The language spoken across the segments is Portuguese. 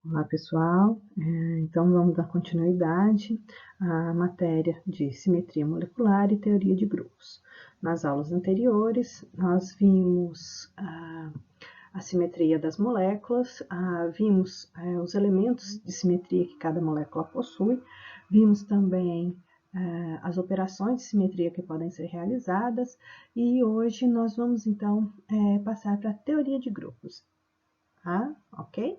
Olá, pessoal. Então, vamos dar continuidade à matéria de simetria molecular e teoria de grupos. Nas aulas anteriores, nós vimos a simetria das moléculas, vimos os elementos de simetria que cada molécula possui, vimos também as operações de simetria que podem ser realizadas, e hoje nós vamos, então, passar para a teoria de grupos. Ok?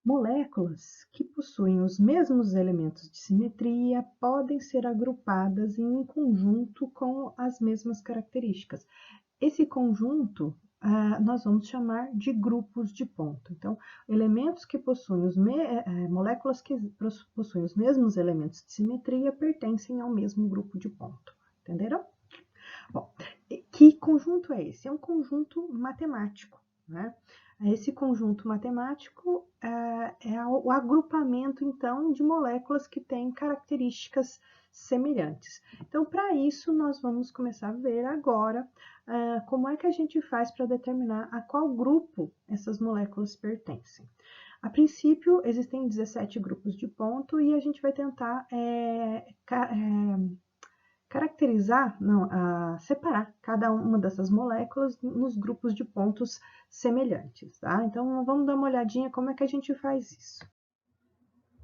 Moléculas que possuem os mesmos elementos de simetria podem ser agrupadas em um conjunto com as mesmas características. Esse conjunto nós vamos chamar de grupos de ponto. Então, elementos que possuem moléculas que possuem os mesmos elementos de simetria pertencem ao mesmo grupo de ponto. Entenderam? Bom, que conjunto é esse? É um conjunto matemático, né? Esse conjunto matemático é o agrupamento, então, de moléculas que têm características semelhantes. Então, para isso, nós vamos começar a ver agora como é que a gente faz para determinar a qual grupo essas moléculas pertencem. A princípio, existem 17 grupos de ponto e a gente vai tentar separar cada uma dessas moléculas nos grupos de pontos semelhantes, tá? Então, vamos dar uma olhadinha como é que a gente faz isso.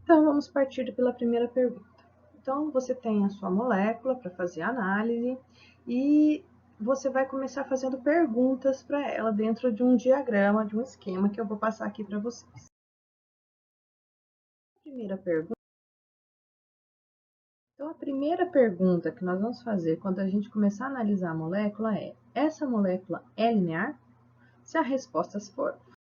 Então, vamos partir pela primeira pergunta. Então, você tem a sua molécula para fazer a análise e você vai começar fazendo perguntas para ela dentro de um diagrama, de um esquema que eu vou passar aqui para vocês. Então, a primeira pergunta que nós vamos fazer quando a gente começar a analisar a molécula é: essa molécula é linear? Se a resposta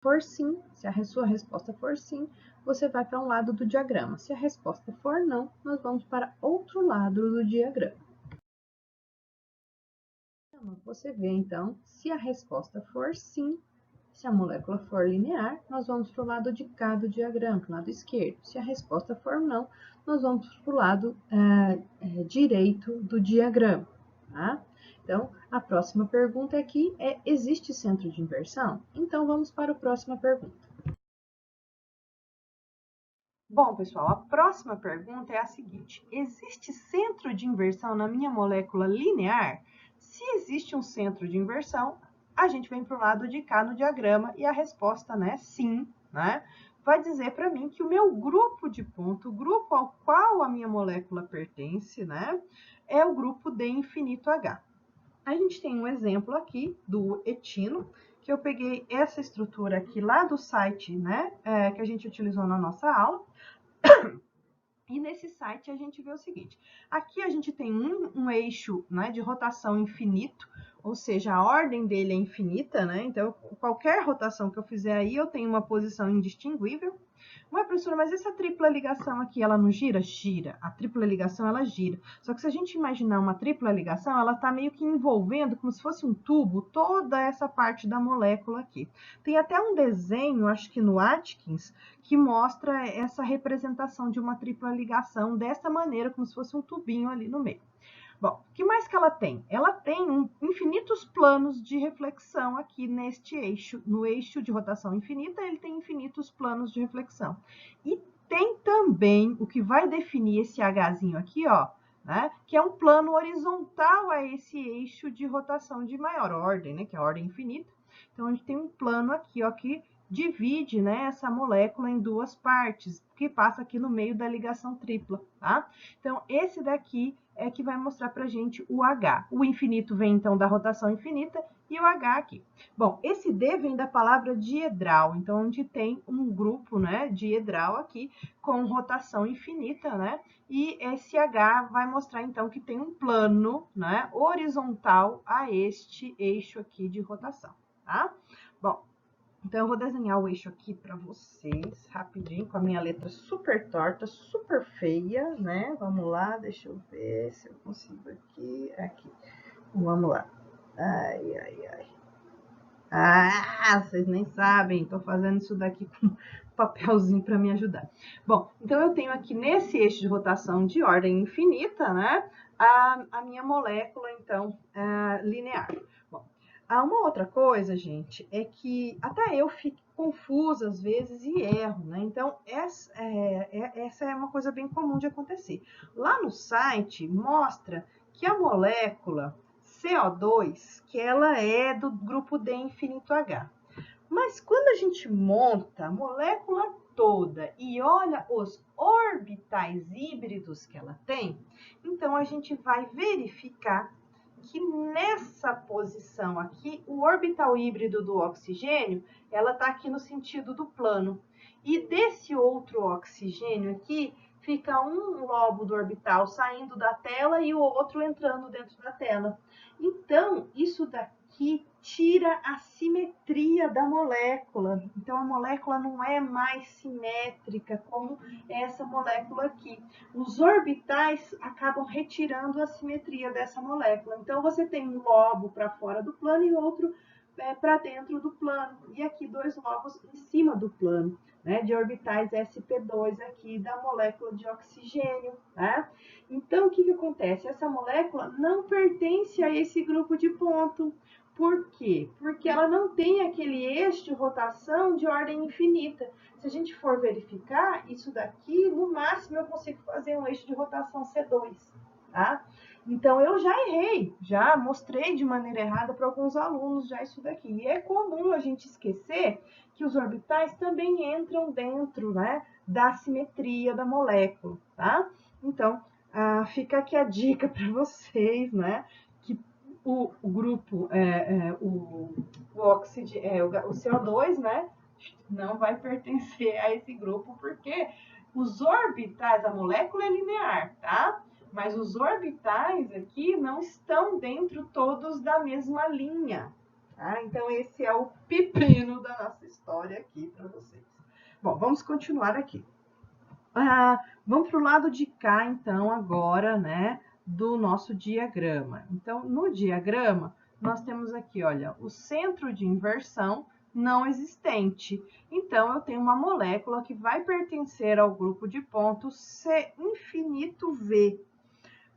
for sim, se a sua resposta for sim, você vai para um lado do diagrama. Se a resposta for não, nós vamos para outro lado do diagrama. Você vê, então, se a resposta for sim, se a molécula for linear, nós vamos para o lado de cá do diagrama, para o lado esquerdo. Se a resposta for não, nós vamos para o lado direito do diagrama. Tá? Então, a próxima pergunta aqui é: existe centro de inversão? Então, vamos para a próxima pergunta. Bom, pessoal, a próxima pergunta é a seguinte: existe centro de inversão na minha molécula linear? Se existe um centro de inversão, a gente vem para o lado de cá no diagrama e a resposta, né, sim, né, vai dizer para mim que o meu grupo de ponto, o grupo ao qual a minha molécula pertence, né, é o grupo D infinito H. A gente tem um exemplo aqui do etino, que eu peguei essa estrutura aqui lá do site, né, que a gente utilizou na nossa aula. E nesse site a gente vê o seguinte: aqui a gente tem um eixo, né, de rotação infinito, ou seja, a ordem dele é infinita, né? Então, qualquer rotação que eu fizer aí, eu tenho uma posição indistinguível. Ué, professora, mas essa tripla ligação aqui, ela não gira? Gira. A tripla ligação, ela gira. Só que se a gente imaginar uma tripla ligação, ela está meio que envolvendo, como se fosse um tubo, toda essa parte da molécula aqui. Tem até um desenho, acho que no Atkins, que mostra essa representação de uma tripla ligação dessa maneira, como se fosse um tubinho ali no meio. Bom, o que mais que ela tem? Ela tem infinitos planos de reflexão aqui neste eixo. No eixo de rotação infinita, ele tem infinitos planos de reflexão. E tem também o que vai definir esse Hzinho aqui, ó, né, que é um plano horizontal a esse eixo de rotação de maior ordem, né, que é a ordem infinita. Então, a gente tem um plano aqui, ó, que divide, né, essa molécula em duas partes, que passa aqui no meio da ligação tripla, tá? Então, esse daqui é que vai mostrar para a gente o H. O infinito vem, então, da rotação infinita e o H aqui. Bom, esse D vem da palavra diedral, então, onde tem um grupo, né, diedral aqui, com rotação infinita, né, e esse H vai mostrar, então, que tem um plano, né, horizontal a este eixo aqui de rotação, tá? Bom, então, eu vou desenhar o eixo aqui para vocês, rapidinho, com a minha letra super torta, super feia, né? Vamos lá, deixa eu ver se eu consigo aqui. Aqui. Vamos lá. Ai, ai, ai. Ah, vocês nem sabem, tô fazendo isso daqui com papelzinho para me ajudar. Bom, então eu tenho aqui nesse eixo de rotação de ordem infinita, né? A minha molécula, então, linear. Bom, uma outra coisa, gente, é que até eu fico confusa às vezes e erro, né? Então, essa é uma coisa bem comum de acontecer. Lá no site, mostra que a molécula CO2, que ela é do grupo D infinito H. Mas quando a gente monta a molécula toda e olha os orbitais híbridos que ela tem, então a gente vai verificar que nessa posição aqui, o orbital híbrido do oxigênio, ela está aqui no sentido do plano. E desse outro oxigênio aqui, fica um lobo do orbital saindo da tela e o outro entrando dentro da tela. Então, isso daqui tira a simetria da molécula. Então, a molécula não é mais simétrica como essa molécula aqui. Os orbitais acabam retirando a simetria dessa molécula. Então, você tem um lobo para fora do plano e outro para dentro do plano. E aqui 2 lobos em cima do plano, né, de orbitais sp2 aqui da molécula de oxigênio, tá? Então, o que que acontece? Essa molécula não pertence a esse grupo de ponto. Por quê? Porque ela não tem aquele eixo de rotação de ordem infinita. Se a gente for verificar, isso daqui, no máximo, eu consigo fazer um eixo de rotação C2, tá? Então, eu já errei, já mostrei de maneira errada para alguns alunos já isso daqui. E é comum a gente esquecer que os orbitais também entram dentro, né, da simetria da molécula, tá? Então, fica aqui a dica para vocês, né, que o grupo, o CO2, né, não vai pertencer a esse grupo, porque os orbitais, a molécula é linear, tá? Mas os orbitais aqui não estão dentro todos da mesma linha, tá? Então, esse é o pepino da nossa história aqui para vocês. Bom, vamos continuar aqui. Vamos para o lado de cá, então, agora, né, do nosso diagrama. Então, no diagrama, nós temos aqui, olha, o centro de inversão não existente. Então, eu tenho uma molécula que vai pertencer ao grupo de pontos C infinito V.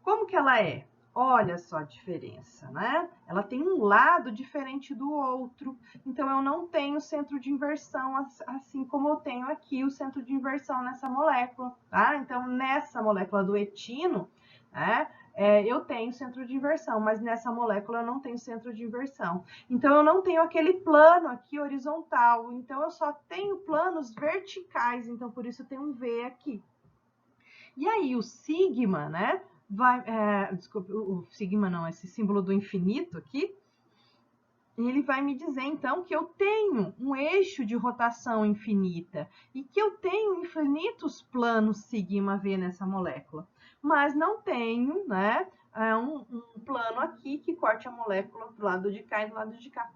Como que ela é? Olha só a diferença, né? Ela tem um lado diferente do outro, então eu não tenho centro de inversão assim como eu tenho aqui o centro de inversão nessa molécula, tá? Então, nessa molécula do etino, né, eu tenho centro de inversão, mas nessa molécula eu não tenho centro de inversão. Então, eu não tenho aquele plano aqui horizontal, então eu só tenho planos verticais, então por isso tem um V aqui. E aí, o sigma, né? Desculpa, o sigma não, esse símbolo do infinito aqui, ele vai me dizer, então, que eu tenho um eixo de rotação infinita e que eu tenho infinitos planos sigma V nessa molécula, mas não tenho, né, um plano aqui que corte a molécula do lado de cá e do lado de cá,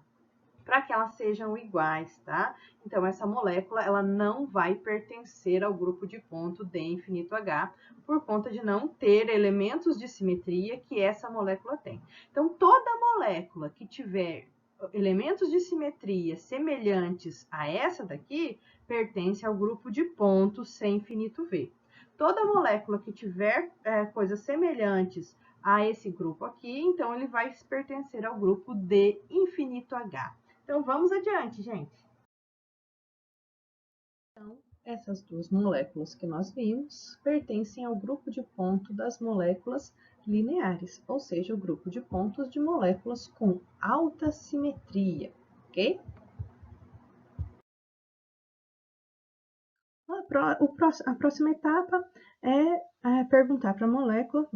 para que elas sejam iguais, tá? Então, essa molécula, ela não vai pertencer ao grupo de ponto D infinito H, por conta de não ter elementos de simetria que essa molécula tem. Então, toda molécula que tiver elementos de simetria semelhantes a essa daqui, pertence ao grupo de pontos C infinito V. Toda molécula que tiver coisas semelhantes a esse grupo aqui, então ele vai pertencer ao grupo D infinito H. Então, vamos adiante, gente. Então, essas 2 moléculas que nós vimos pertencem ao grupo de ponto das moléculas lineares, ou seja, o grupo de pontos de moléculas com alta simetria, ok? A próxima etapa é perguntar para a molécula,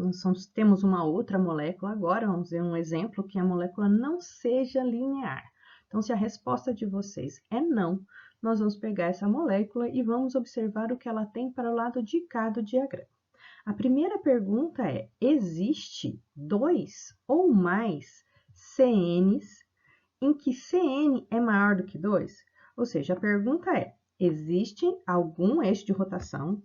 temos uma outra molécula agora, vamos ver um exemplo, que a molécula não seja linear. Então, se a resposta de vocês é não, nós vamos pegar essa molécula e vamos observar o que ela tem para o lado de cá do diagrama. A primeira pergunta é, existe 2 ou mais CNs em que CN é maior do que 2? Ou seja, a pergunta é, existe algum eixo de rotação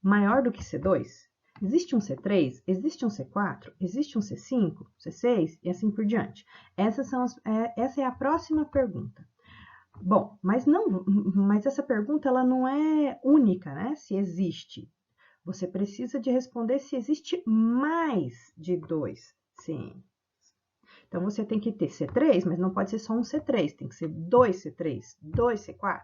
maior do que C2? Existe um C3? Existe um C4? Existe um C5? C6? E assim por diante. Essa é a próxima pergunta. Bom, mas essa pergunta ela não é única, né? Se existe. Você precisa de responder se existe mais de 2 CN. Então, você tem que ter C3, mas não pode ser só um C3, tem que ser 2 C3, 2 C4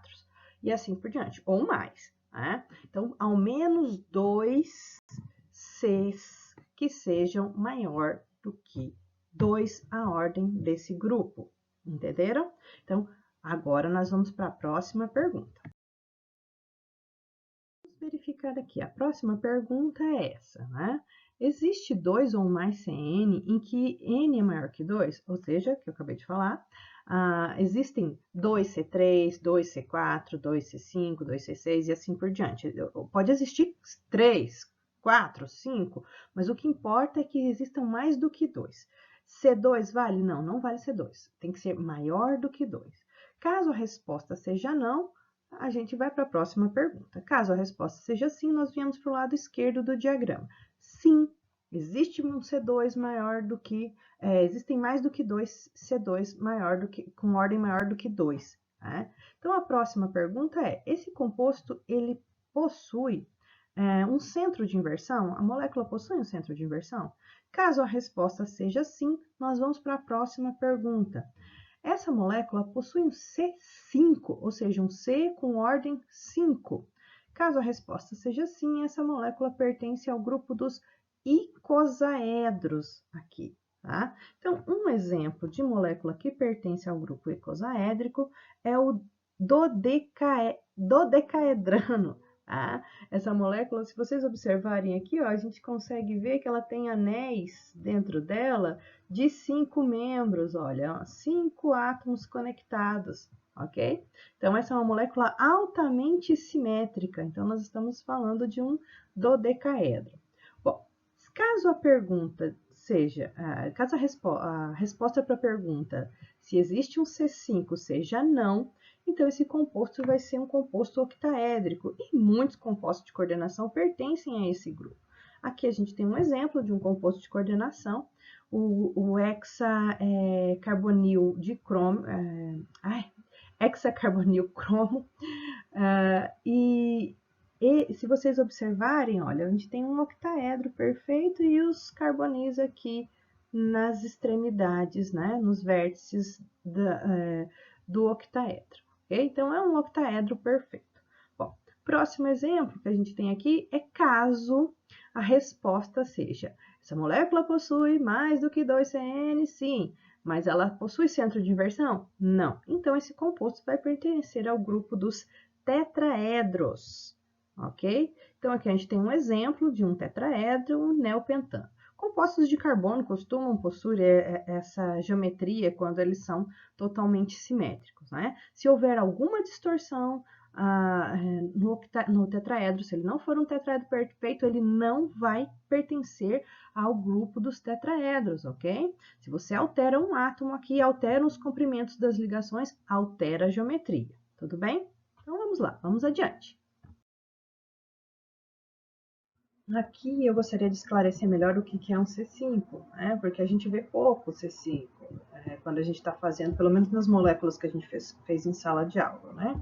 e assim por diante, ou mais, né? Então, ao menos 2 Cs que sejam maior do que 2 a ordem desse grupo, entenderam? Então, agora nós vamos para a próxima pergunta. Vamos verificar aqui, a próxima pergunta é essa, né? Existe 2 ou mais CN em que N é maior que 2, ou seja, que eu acabei de falar, existem 2C3, 2C4, 2C5, 2C6 e assim por diante. Pode existir 3, 4, 5, mas o que importa é que existam mais do que 2. C2 vale? Não, não vale C2. Tem que ser maior do que 2. Caso a resposta seja não, a gente vai para a próxima pergunta. Caso a resposta seja sim, nós viemos para o lado esquerdo do diagrama. Sim, existe um C2 maior do que, existem mais do que 2 C2 maior do que, com ordem maior do que 2. Né? Então, a próxima pergunta é, esse composto, ele possui um centro de inversão? A molécula possui um centro de inversão? Caso a resposta seja sim, nós vamos para a próxima pergunta. Essa molécula possui um C5, ou seja, um C com ordem 5. Caso a resposta seja sim, essa molécula pertence ao grupo dos icosaedros aqui, tá? Então, um exemplo de molécula que pertence ao grupo icosaédrico é o dodecaedrano. Tá? Essa molécula, se vocês observarem aqui, ó, a gente consegue ver que ela tem anéis dentro dela de 5 membros, olha, 5 átomos conectados, ok? Então, essa é uma molécula altamente simétrica, então nós estamos falando de um dodecaedro. Bom, caso a pergunta seja, caso a resposta para a pergunta se existe um C5 seja não, então esse composto vai ser um composto octaédrico e muitos compostos de coordenação pertencem a esse grupo. Aqui a gente tem um exemplo de um composto de coordenação, o hexacarbonil de cromo, hexacarbonil cromo, e se vocês observarem, olha, a gente tem um octaedro perfeito e os carbonis aqui nas extremidades, né, nos vértices do octaedro. Okay? Então, é um octaedro perfeito. Bom, próximo exemplo que a gente tem aqui é caso a resposta seja, essa molécula possui mais do que 2 CN? Sim. Mas ela possui centro de inversão? Não. Então, esse composto vai pertencer ao grupo dos tetraedros, ok? Então, aqui a gente tem um exemplo de um tetraedro, um neopentano. Compostos de carbono costumam possuir essa geometria quando eles são totalmente simétricos, né? Se houver alguma distorção no tetraedro, se ele não for um tetraedro perfeito, ele não vai pertencer ao grupo dos tetraedros, ok? Se você altera um átomo aqui, altera os comprimentos das ligações, altera a geometria, tudo bem? Então, vamos lá, vamos adiante. Aqui eu gostaria de esclarecer melhor o que é um C5, né? Porque a gente vê pouco C5 quando a gente está fazendo, pelo menos nas moléculas que a gente fez em sala de aula, né?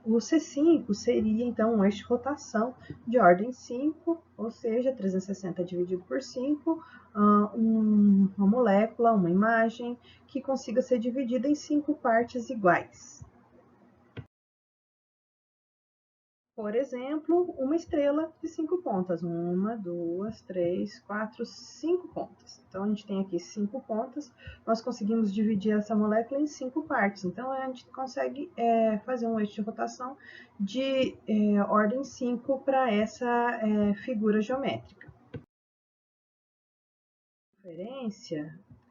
O C5 seria, então, um eixo de rotação de ordem 5, ou seja, 360 dividido por 5, uma molécula, uma imagem, que consiga ser dividida em 5 partes iguais. Por exemplo, uma estrela de 5 pontas. 1, 2, 3, 4, 5 pontas. Então, a gente tem aqui 5 pontas. Nós conseguimos dividir essa molécula em 5 partes. Então, a gente consegue fazer um eixo de rotação de ordem 5 para essa figura geométrica.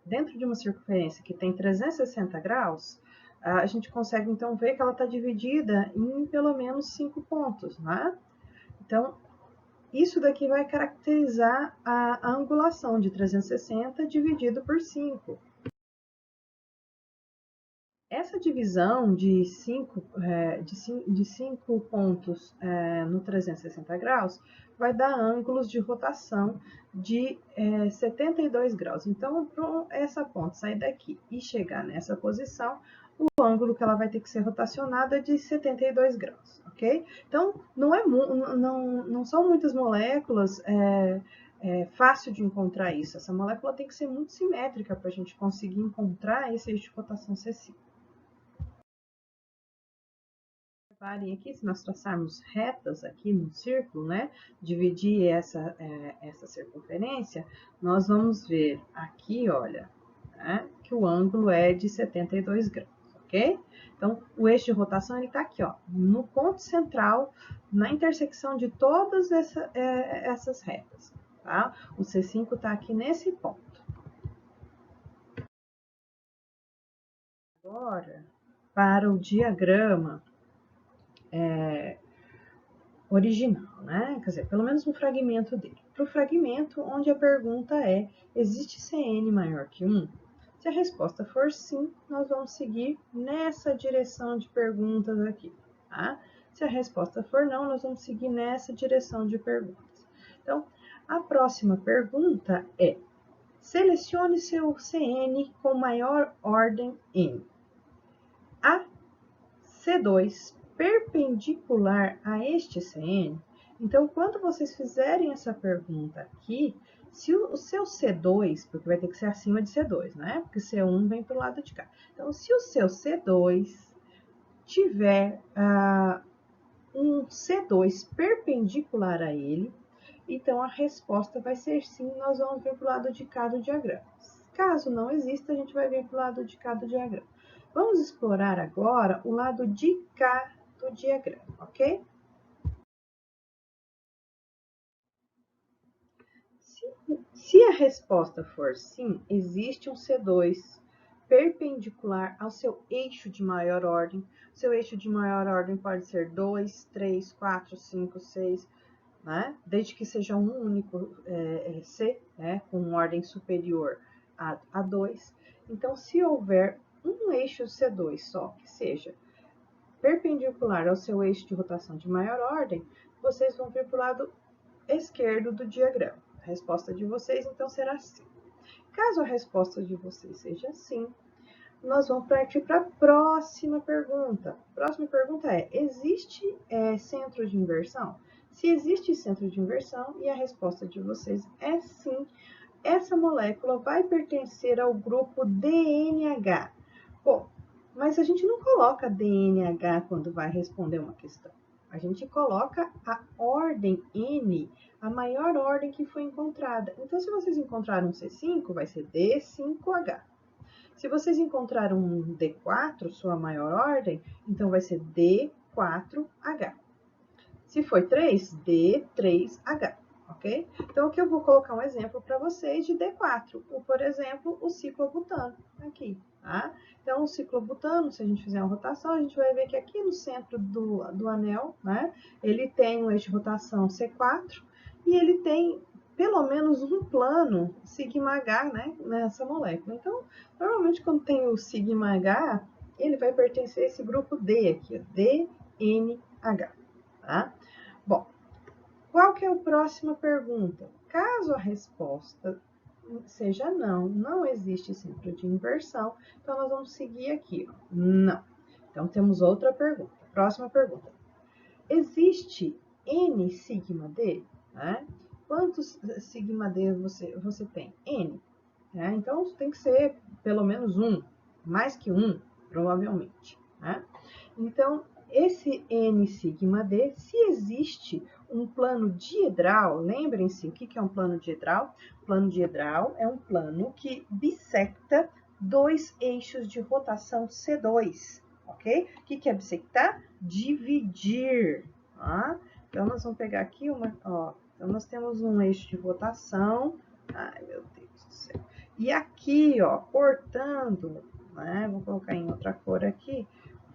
Dentro de uma circunferência que tem 360 graus, a gente consegue, então, ver que ela está dividida em pelo menos 5 pontos, né? Então, isso daqui vai caracterizar a angulação de 360 dividido por 5. Essa divisão de 5 pontos no 360 graus vai dar ângulos de rotação de 72 graus. Então, para essa ponta sair daqui e chegar nessa posição, o ângulo que ela vai ter que ser rotacionada é de 72 graus, ok? Então, não são muitas moléculas fácil de encontrar isso. Essa molécula tem que ser muito simétrica para a gente conseguir encontrar esse eixo de rotação C5. Reparem aqui, se nós traçarmos retas aqui no círculo, né, dividir essa circunferência, nós vamos ver aqui, olha, né, que o ângulo é de 72 graus, ok? Então, o eixo de rotação está aqui, ó, no ponto central, na intersecção de todas essas retas, tá? O C5 está aqui nesse ponto. Agora, para o diagrama original, né? Quer dizer, pelo menos um fragmento dele. Para o fragmento onde a pergunta é: existe CN maior que 1? Se a resposta for sim, nós vamos seguir nessa direção de perguntas aqui, tá? Se a resposta for não, nós vamos seguir nessa direção de perguntas. Então, a próxima pergunta é: selecione seu CN com maior ordem N. A C2 perpendicular a este CN. Então, quando vocês fizerem essa pergunta aqui, se o seu C2, porque vai ter que ser acima de C2, né? Porque C1 vem para o lado de cá. Então, se o seu C2 tiver um C2 perpendicular a ele, então a resposta vai ser sim, nós vamos vir para o lado de cá do diagrama. Caso não exista, a gente vai vir para o lado de cá do diagrama. Vamos explorar agora o lado de cá do diagrama, ok? Se a resposta for sim, existe um C2 perpendicular ao seu eixo de maior ordem. Seu eixo de maior ordem pode ser 2, 3, 4, 5, 6, né? Desde que seja um único C, né? Com ordem superior a 2. Então, se houver um eixo C2 só, que seja perpendicular ao seu eixo de rotação de maior ordem, vocês vão vir para o lado esquerdo do diagrama. A resposta de vocês, então, será sim. Caso a resposta de vocês seja sim, nós vamos partir para a próxima pergunta. A próxima pergunta é: existe centro de inversão? Se existe centro de inversão e a resposta de vocês é sim, essa molécula vai pertencer ao grupo DNH. Bom, mas a gente não coloca DNH quando vai responder uma questão. A gente coloca a ordem N, a maior ordem que foi encontrada. Então, se vocês encontraram um C5, vai ser D5H. Se vocês encontraram um D4, sua maior ordem, então vai ser D4H. Se foi 3, D3H, ok? Então, aqui eu vou colocar um exemplo para vocês de D4. Por exemplo, o ciclobutano, aqui, tá? Então, o ciclobutano, se a gente fizer uma rotação, a gente vai ver que aqui no centro do anel, né, ele tem um eixo de rotação C4 e ele tem pelo menos um plano sigma H, né, nessa molécula. Então, normalmente, quando tem o sigma H, ele vai pertencer a esse grupo D aqui, ó, DNH. Tá? Bom, qual que é a próxima pergunta? Caso a resposta seja não, não existe centro de inversão, então nós vamos seguir aqui, ó, não. Então temos outra pergunta. Próxima pergunta. Existe N sigma D? Né? Quantos sigma D você tem? N. Né? Então tem que ser pelo menos um, mais que um, provavelmente. Né? Então, esse N sigma D, se existe um plano diedral, lembrem-se o que é um plano diedral? Plano diedral é um plano que bissecta dois eixos de rotação C2, ok? O que é bissectar? Dividir, tá? Então, nós vamos pegar aqui ó, então nós temos um eixo de rotação, ai meu Deus do céu, e aqui, ó, cortando, né? Vou colocar em outra cor aqui,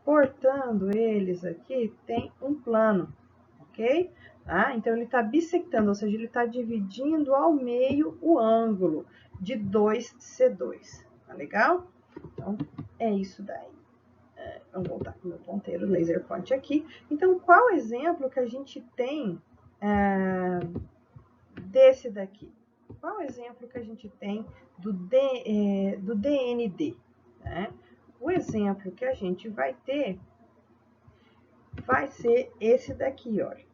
cortando eles aqui, tem um plano, ok? Tá? Então, ele está bissectando, ou seja, ele está dividindo ao meio o ângulo de 2C2, tá legal? Então, é isso daí. Vamos voltar para o meu ponteiro laser point aqui. Então, qual exemplo que a gente tem desse daqui? Qual exemplo que a gente tem do DND? Né? O exemplo que a gente vai ter vai ser esse daqui, olha.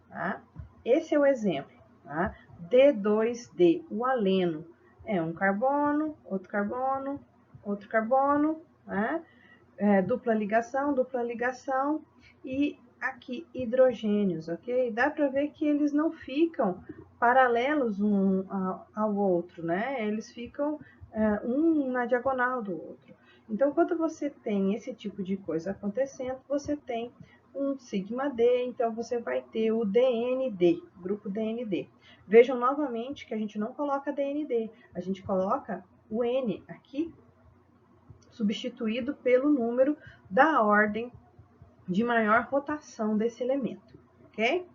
Tá? Esse é o exemplo, tá? D2D, o aleno. É um carbono, outro carbono, né? Dupla ligação e aqui hidrogênios, ok? Dá para ver que eles não ficam paralelos um ao outro, né? Eles ficam um na diagonal do outro. Então, quando você tem esse tipo de coisa acontecendo, você tem um sigma D, então você vai ter o DND, grupo DND. Vejam novamente que a gente não coloca DND, a gente coloca o N aqui, substituído pelo número da ordem de maior rotação desse elemento, ok?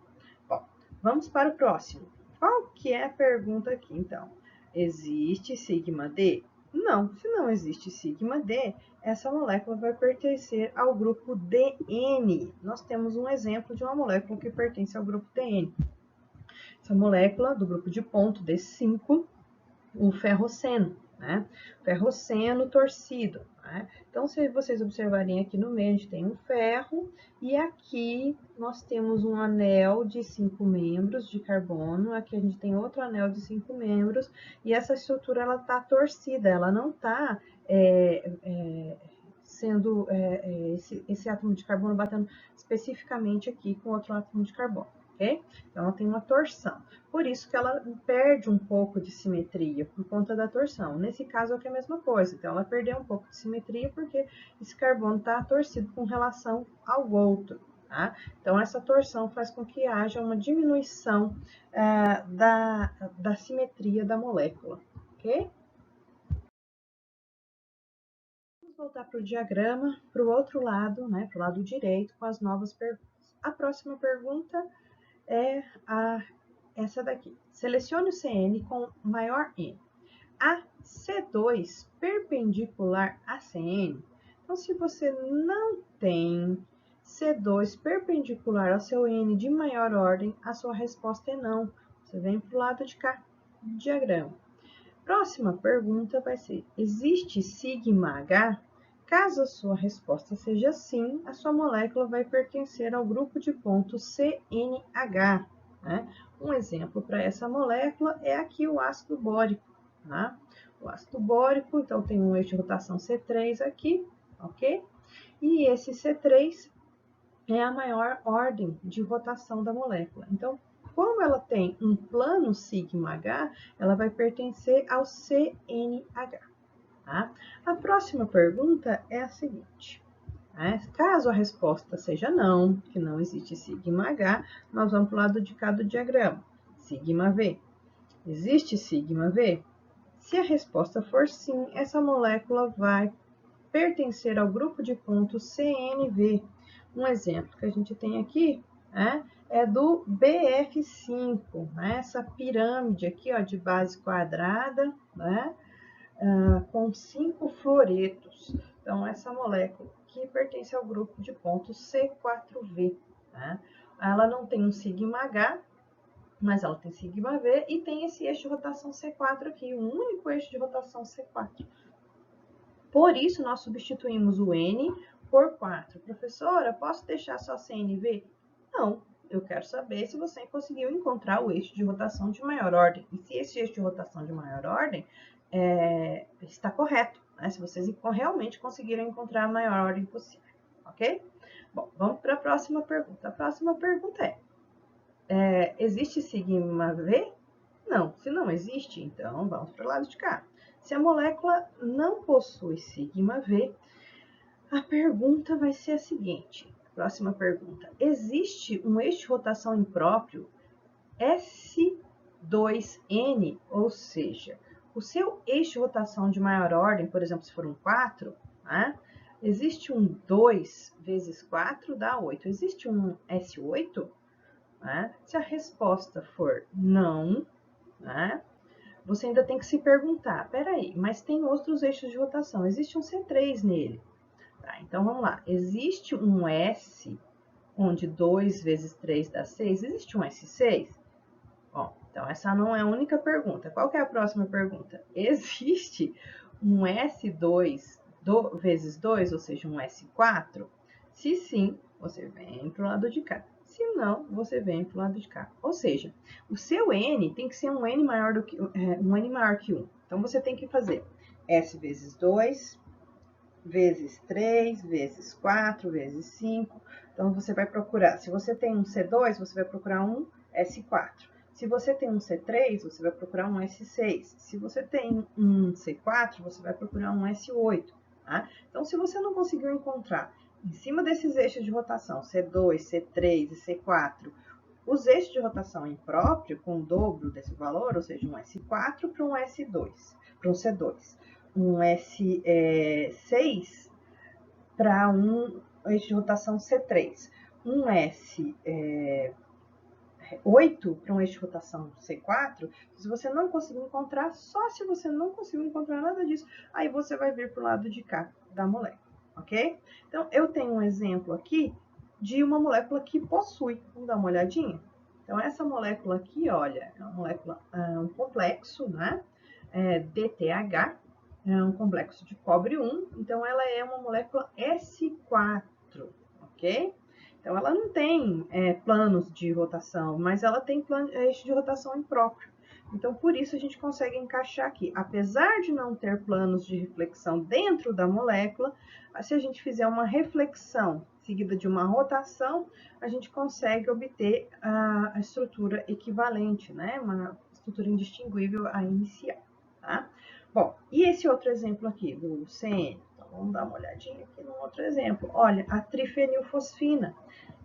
Bom, vamos para o próximo. Qual que é a pergunta aqui, então? Existe sigma D? Não, se não existe sigma D, essa molécula vai pertencer ao grupo DN. Nós temos um exemplo de uma molécula que pertence ao grupo DN. Essa molécula do grupo de ponto D5, o ferroceno, né? Ferroceno torcido, né? Então, se vocês observarem aqui no meio, a gente tem um ferro e aqui nós temos um anel de 5 membros de carbono, aqui a gente tem outro anel de 5 membros e essa estrutura ela tá torcida, ela não tá sendo esse átomo de carbono batendo especificamente aqui com outro átomo de carbono. Okay? Então, ela tem uma torção. Por isso que ela perde um pouco de simetria, por conta da torção. Nesse caso, aqui é a mesma coisa. Então, ela perdeu um pouco de simetria, porque esse carbono está torcido com relação ao outro. Tá? Então, essa torção faz com que haja uma diminuição da simetria da molécula. Ok? Vamos voltar para o diagrama, para o outro lado, né, para o lado direito, com as novas perguntas. A próxima pergunta é essa daqui. Selecione o CN com maior N. A C2 perpendicular a CN. Então, se você não tem C2 perpendicular ao seu N de maior ordem, a sua resposta é não. Você vem para o lado de cá do diagrama. Próxima pergunta vai ser: existe sigma H? Caso a sua resposta seja sim, a sua molécula vai pertencer ao grupo de pontos CNH. Né? Um exemplo para essa molécula é aqui o ácido bórico. Tá? O ácido bórico, então, tem um eixo de rotação C3 aqui, ok? E esse C3 é a maior ordem de rotação da molécula. Então, como ela tem um plano sigma H, ela vai pertencer ao CNH. Tá? A próxima pergunta é a seguinte. Caso a resposta seja não, que não existe sigma H, nós vamos para o lado de cá do diagrama. Sigma V. Existe sigma V? Se a resposta for sim, essa molécula vai pertencer ao grupo de pontos CNV. Um exemplo que a gente tem aqui é do BF5, essa pirâmide aqui ó, de base quadrada, com 5 fluoretos. Então, essa molécula que pertence ao grupo de pontos C4V. Ela não tem um sigma H, mas ela tem sigma V e tem esse eixo de rotação C4 aqui, um único eixo de rotação C4. Por isso, nós substituímos o N por 4. Professora, posso deixar só CNV? Não, eu quero saber se você conseguiu encontrar o eixo de rotação de maior ordem. E se esse eixo de rotação de maior ordem está correto, né? Se vocês realmente conseguiram encontrar a maior ordem possível, ok? Bom, vamos para a próxima pergunta. A próxima pergunta existe sigma V? Não, se não existe, então vamos para o lado de cá. Se a molécula não possui sigma V, a pergunta vai ser a seguinte. Próxima pergunta. Existe um eixo de rotação impróprio S2N, ou seja, o seu eixo de rotação de maior ordem, por exemplo, se for um 4, existe um 2 vezes 4 dá 8. Existe um S8? Se a resposta for não, você ainda tem que se perguntar, peraí, mas tem outros eixos de rotação, existe um C3 nele. Então, vamos lá, existe um S, onde 2 vezes 3 dá 6, existe um S6? Bom, então essa não é a única pergunta. Qual que é a próxima pergunta? Existe um S2 vezes 2, ou seja, um S4? Se sim, você vem para o lado de cá. Se não, você vem para o lado de cá. Ou seja, o seu n tem que ser um n maior que 1. Então, você tem que fazer S vezes 2, vezes 3, vezes 4, vezes 5. Então, você vai procurar, se você tem um C2, você vai procurar um S4. Se você tem um C3, você vai procurar um S6. Se você tem um C4, você vai procurar um S8. Tá? Então, se você não conseguiu encontrar em cima desses eixos de rotação, C2, C3 e C4, os eixos de rotação impróprio, com o dobro desse valor, ou seja, um S4 para um S2, para um C2, um S6 para um eixo de rotação C3, um S8 para um eixo de rotação C4, se você não conseguir encontrar, só se você não conseguir encontrar nada disso, aí você vai vir para o lado de cá da molécula, ok? Então, eu tenho um exemplo aqui de uma molécula que possui. Vamos dar uma olhadinha? Então, essa molécula aqui, olha, é uma molécula, um complexo, né? DTH, é um complexo de cobre 1, então ela é uma molécula S4, ok? Então, ela não tem planos de rotação, mas ela tem eixo de rotação impróprio. Então, por isso a gente consegue encaixar aqui. Apesar de não ter planos de reflexão dentro da molécula, se a gente fizer uma reflexão seguida de uma rotação, a gente consegue obter a estrutura equivalente, né? Uma estrutura indistinguível à inicial, tá? Bom, e esse outro exemplo aqui, do CN? Então, vamos dar uma olhadinha aqui no outro exemplo. Olha, a trifenilfosfina,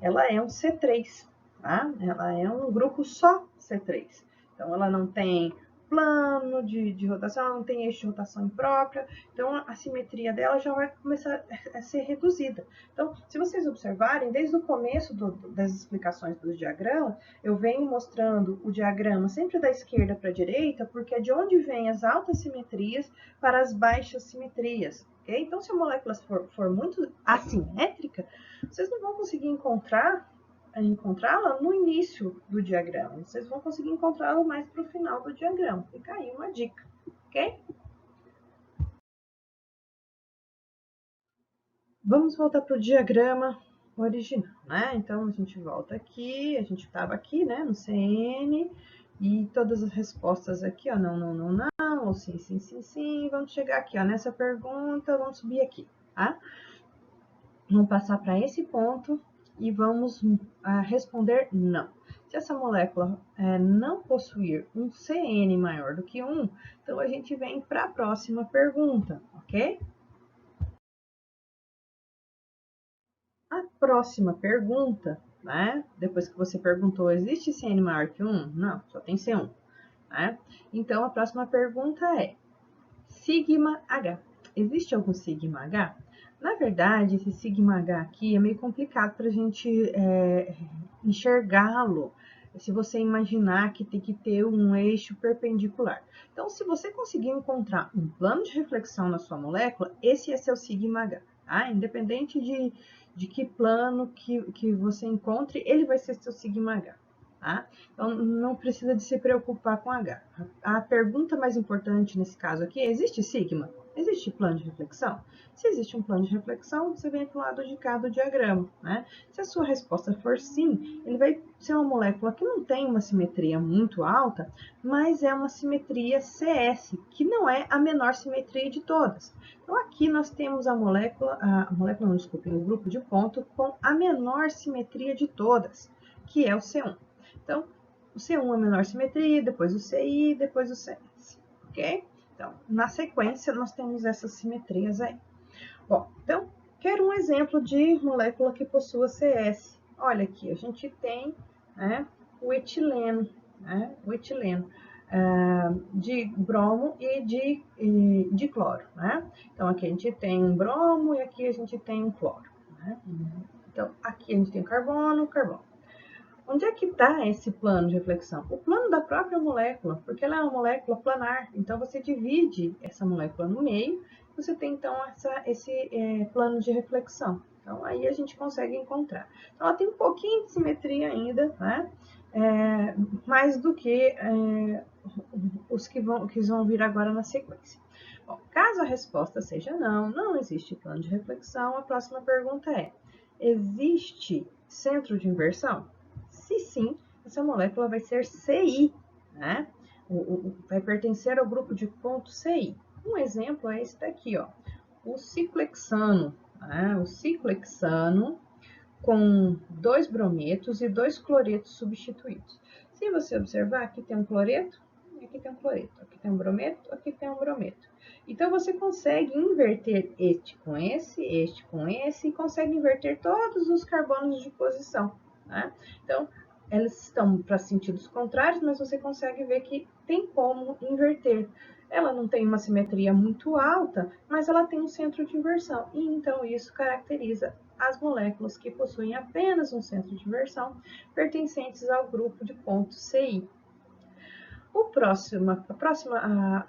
ela é um C3, tá? Ela é um grupo só C3. Então, ela não tem plano de rotação, ela não tem eixo de rotação imprópria, então a simetria dela já vai começar a ser reduzida. Então, se vocês observarem, desde o começo das explicações dos diagramas, eu venho mostrando o diagrama sempre da esquerda para a direita, porque é de onde vêm as altas simetrias para as baixas simetrias. Okay? Então, se a molécula for muito assimétrica, vocês não vão conseguir encontrá-la no início do diagrama. Vocês vão conseguir encontrá-la mais para o final do diagrama. Fica aí uma dica, ok? Vamos voltar para o diagrama original, né? Então, a gente volta aqui, a gente estava aqui, né, no CN, e todas as respostas aqui, ó, não, não, não, não, ou sim, sim, sim, sim. Vamos chegar aqui, ó, nessa pergunta, vamos subir aqui, tá? Vamos passar para esse ponto e vamos responder não. Se essa molécula não possuir um CN maior do que 1, então a gente vem para a próxima pergunta, ok? A próxima pergunta, né? Depois que você perguntou, existe CN maior que 1? Não, só tem C1. Né? Então, a próxima pergunta é, sigma H. Existe algum sigma H? Na verdade, esse sigma H aqui é meio complicado para a gente enxergá-lo, se você imaginar que tem que ter um eixo perpendicular. Então, se você conseguir encontrar um plano de reflexão na sua molécula, esse é seu sigma H. Tá? Independente de que plano que você encontre, ele vai ser seu sigma H. Tá? Então, não precisa de se preocupar com H. A pergunta mais importante nesse caso aqui é, existe sigma? Existe plano de reflexão? Se existe um plano de reflexão, você vem para o lado de cá do diagrama. Né? Se a sua resposta for sim, ele vai ser uma molécula que não tem uma simetria muito alta, mas é uma simetria CS, que não é a menor simetria de todas. Então, aqui nós temos o grupo de ponto com a menor simetria de todas, que é o C1. Então, o C1 é a menor simetria, depois o CI, depois o CS, ok? Então, na sequência, nós temos essas simetrias aí. Bom, então, quero um exemplo de molécula que possua CS. Olha aqui, a gente tem o etileno, de bromo e de cloro, né? Então, aqui a gente tem um bromo e aqui a gente tem um cloro, né? Então, aqui a gente tem carbono, carbono. Onde é que está esse plano de reflexão? O plano da própria molécula, porque ela é uma molécula planar. Então, você divide essa molécula no meio, você tem, então, esse plano de reflexão. Então, aí a gente consegue encontrar. Então, ela tem um pouquinho de simetria ainda, né? Mais do que os que vão vir agora na sequência. Bom, caso a resposta seja não, não existe plano de reflexão, a próxima pergunta é, existe centro de inversão? Se sim, essa molécula vai ser CI, né? Vai pertencer ao grupo de ponto CI. Um exemplo é esse daqui, ó, o ciclohexano, né? O ciclohexano com 2 brometos e 2 cloretos substituídos. Se você observar, aqui tem um cloreto, aqui tem um cloreto, aqui tem um brometo, aqui tem um brometo. Então, você consegue inverter este com esse e consegue inverter todos os carbonos de posição, né? Então, elas estão para sentidos contrários, mas você consegue ver que tem como inverter. Ela não tem uma simetria muito alta, mas ela tem um centro de inversão, e então isso caracteriza as moléculas que possuem apenas um centro de inversão, pertencentes ao grupo de ponto CI. A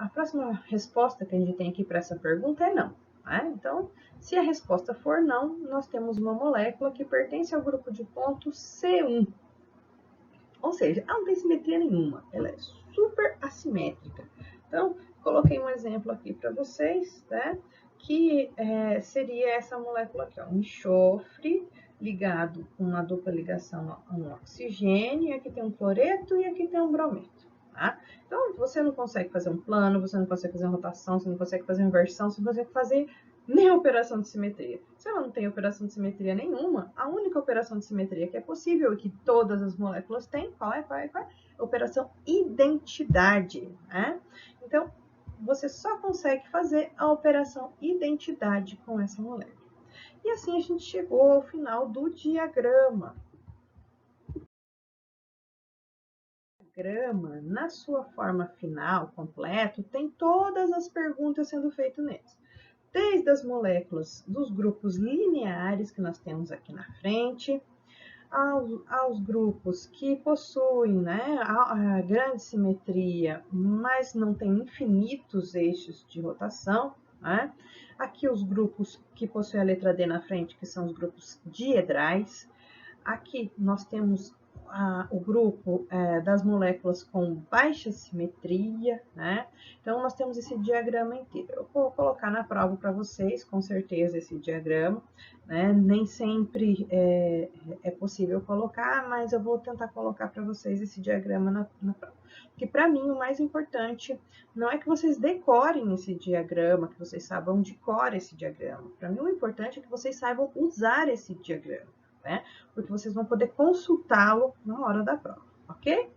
próxima resposta que a gente tem aqui para essa pergunta é não. Né? Então, se a resposta for não, nós temos uma molécula que pertence ao grupo de ponto C1. Ou seja, ela não tem simetria nenhuma, ela é super assimétrica. Então, coloquei um exemplo aqui para vocês, né? Que seria essa molécula aqui, ó, um enxofre ligado com uma dupla ligação a um oxigênio, e aqui tem um cloreto e aqui tem um brometo. Tá? Então, você não consegue fazer um plano, você não consegue fazer uma rotação, você não consegue fazer uma inversão, você não consegue fazer nem a operação de simetria. Se ela não tem operação de simetria nenhuma, a única operação de simetria que é possível e que todas as moléculas têm, qual é? Operação identidade, né? Então, você só consegue fazer a operação identidade com essa molécula. E assim a gente chegou ao final do diagrama. O diagrama, na sua forma final, completo, tem todas as perguntas sendo feitas neles. Desde as moléculas dos grupos lineares que nós temos aqui na frente, aos grupos que possuem, né, a grande simetria, mas não tem infinitos eixos de rotação, né? Aqui os grupos que possuem a letra D na frente, que são os grupos diedrais. Aqui nós temos o grupo das moléculas com baixa simetria, né? Então, nós temos esse diagrama inteiro. Eu vou colocar na prova para vocês, com certeza, esse diagrama, né? Nem sempre é possível colocar, mas eu vou tentar colocar para vocês esse diagrama na prova. Porque, para mim, o mais importante não é que vocês decorem esse diagrama, que vocês saibam de cor esse diagrama. Para mim, o importante é que vocês saibam usar esse diagrama. Né? Porque vocês vão poder consultá-lo na hora da prova, ok?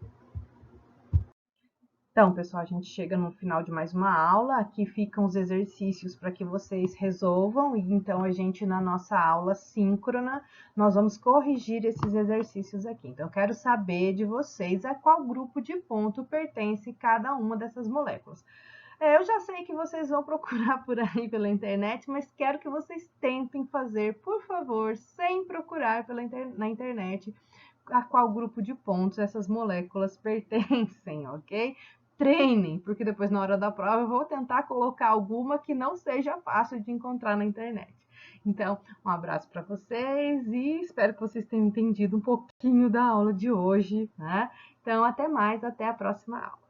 Então, pessoal, a gente chega no final de mais uma aula. Aqui ficam os exercícios para que vocês resolvam. E então, a gente, na nossa aula síncrona, nós vamos corrigir esses exercícios aqui. Então, eu quero saber de vocês a qual grupo de ponto pertence cada uma dessas moléculas. Eu já sei que vocês vão procurar por aí pela internet, mas quero que vocês tentem fazer, por favor, sem procurar na internet a qual grupo de pontos essas moléculas pertencem, ok? Treinem, porque depois na hora da prova eu vou tentar colocar alguma que não seja fácil de encontrar na internet. Então, um abraço para vocês e espero que vocês tenham entendido um pouquinho da aula de hoje, né? Então, até mais, até a próxima aula.